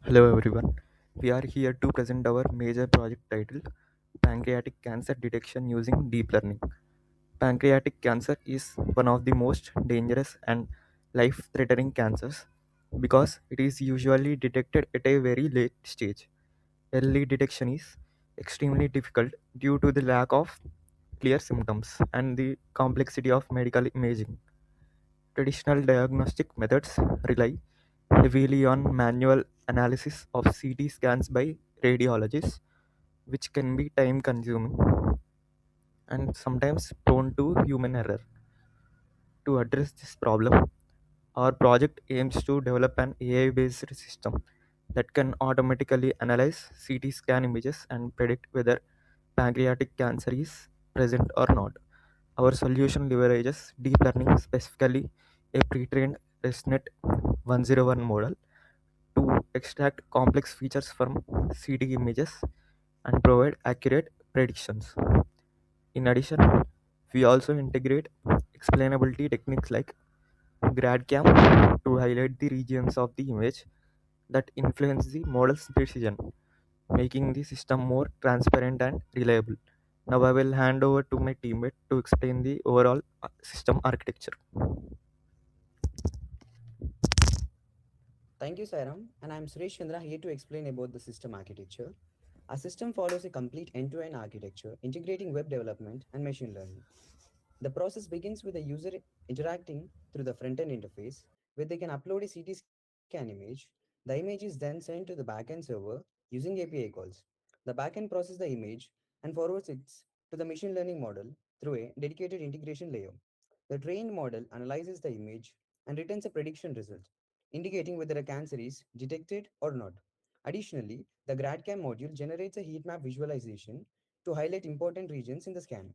Hello everyone. We are here to present our major project titled Pancreatic Cancer Detection Using Deep Learning. Pancreatic cancer is one of the most dangerous and life threatening cancers because it is usually detected at a very late stage. Early detection is extremely difficult due to the lack of clear symptoms and the complexity of medical imaging. Traditional diagnostic methods rely heavily on manual analysis of CT scans by radiologists, which can be time consuming and sometimes prone to human error. To address this problem, our project aims to develop an AI based system that can automatically analyze CT scan images and predict whether pancreatic cancer is present or not. Our solution leverages deep learning, specifically a pre-trained ResNet 101 model, to extract complex features from CD images and provide accurate predictions. In addition, we also integrate explainability techniques like GradCam to highlight the regions of the image that influence the model's precision, making the system more transparent and reliable. Now I will hand over to my teammate to explain the overall system architecture. Thank you, Sairam, and I'm Suresh Chandra here to explain about the system architecture. Our system follows a complete end-to-end architecture, integrating web development and machine learning. The process begins with the user interacting through the front-end interface, where they can upload a CT scan image. The image is then sent to the backend server using API calls. The backend processes the image and forwards it to the machine learning model through a dedicated integration layer. The trained model analyzes the image and returns a prediction result, indicating whether a cancer is detected or not. Additionally, the GradCam module generates a heat map visualization to highlight important regions in the scan.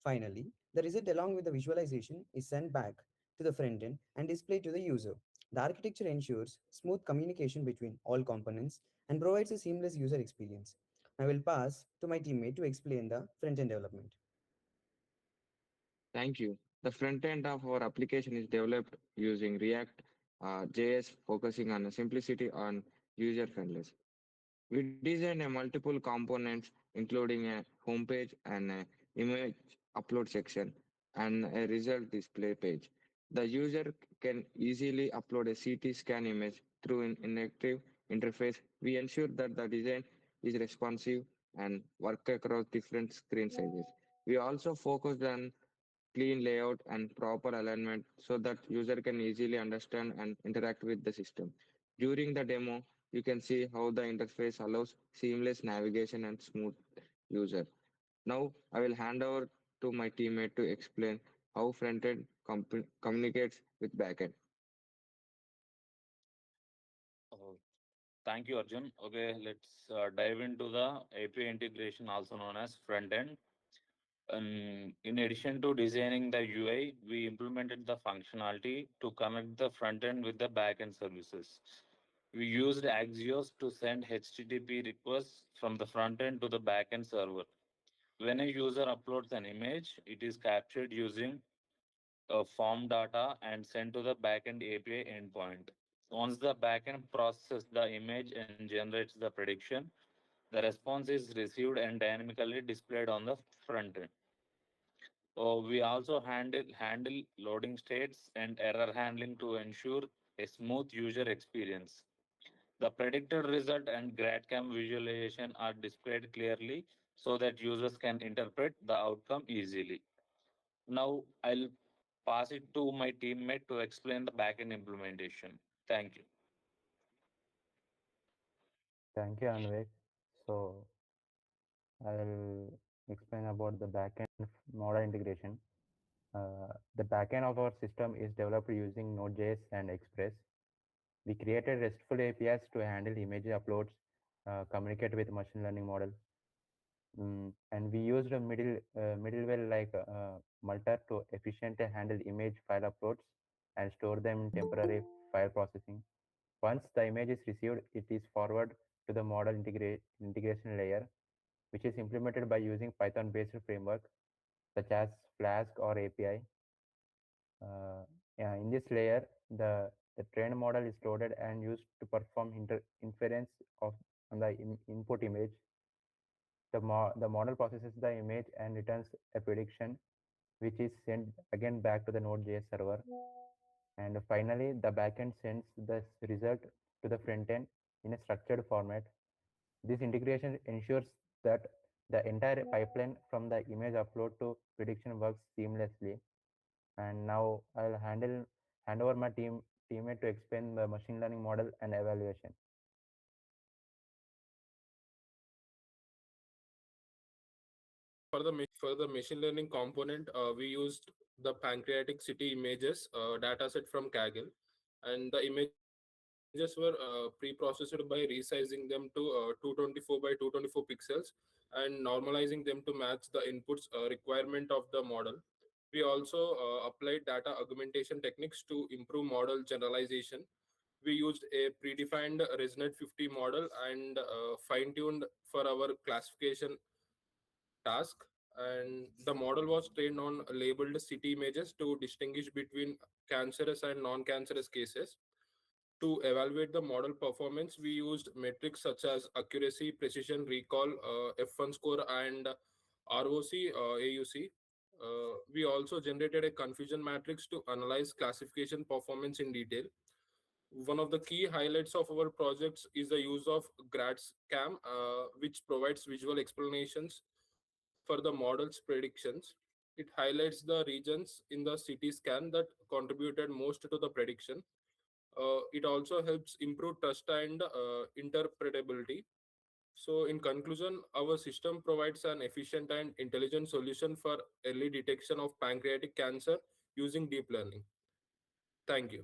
Finally, the result along with the visualization is sent back to the front end and displayed to the user. The architecture ensures smooth communication between all components and provides a seamless user experience. I will pass to my teammate to explain the front end development. Thank you. The front end of our application is developed using React JS, focusing on the simplicity and user friendliness. We designed a multiple components, including a homepage and a image upload section and a result display page. The user can easily upload a CT scan image through an interactive interface. We ensure that the design is responsive and work across different screen sizes. We also focused on clean layout and proper alignment so that user can easily understand and interact with the system. During the demo, you can see how the interface allows seamless navigation and smooth user. Now, I will hand over to my teammate to explain how frontend communicates with backend. Oh, thank you, Arjun. Okay, let's dive into the API integration, also known as front end. In addition to designing the UI, we implemented the functionality to connect the front end with the back end services. We used Axios to send HTTP requests from the front end to the back end server. When a user uploads an image, it is captured using form data and sent to the backend API endpoint. Once the backend processes the image and generates the prediction, the response is received and dynamically displayed on the front end. We also handle loading states and error handling to ensure a smooth user experience. The predicted result and GradCam visualization are displayed clearly so that users can interpret the outcome easily. Now I'll pass it to my teammate to explain the backend implementation. Thank you. Thank you, Anvek. So I'll explain about the backend model integration. The backend of our system is developed using Node.js and Express. We created RESTful APIs to handle image uploads, communicate with machine learning model, and we used a middleware like Multer to efficiently handle image file uploads and store them in temporary file processing. Once the image is received, it is forwarded to the model integration layer, which is implemented by using Python-based framework such as Flask or API. Uh, yeah, in this layer, the The trained model is loaded and used to perform inference of on the input image. The model processes the image and returns a prediction, which is sent again back to the Node.js server. And finally, the backend sends the result to the front end in a structured format. This integration ensures that the entire pipeline from the image upload to prediction works seamlessly. And now I'll hand over my teammate to explain the machine learning model and evaluation. For the machine learning component, we used the pancreatic city images dataset from Kaggle, and the images were pre-processed by resizing them to 224 by 224 pixels and normalizing them to match the inputs requirement of the model. We also applied data augmentation techniques to improve model generalization. We used a predefined ResNet 50 model and fine-tuned for our classification task, and the model was trained on labeled city images to distinguish between cancerous and non-cancerous cases. To evaluate the model performance, we used metrics such as accuracy, precision, recall, F1 score, and ROC, AUC. We also generated a confusion matrix to analyze classification performance in detail. One of the key highlights of our projects is the use of GradScam, which provides visual explanations for the model's predictions. It highlights the regions in the CT scan that contributed most to the prediction. It also helps improve trust and interpretability. So, in conclusion, our system provides an efficient and intelligent solution for early detection of pancreatic cancer using deep learning. Thank you.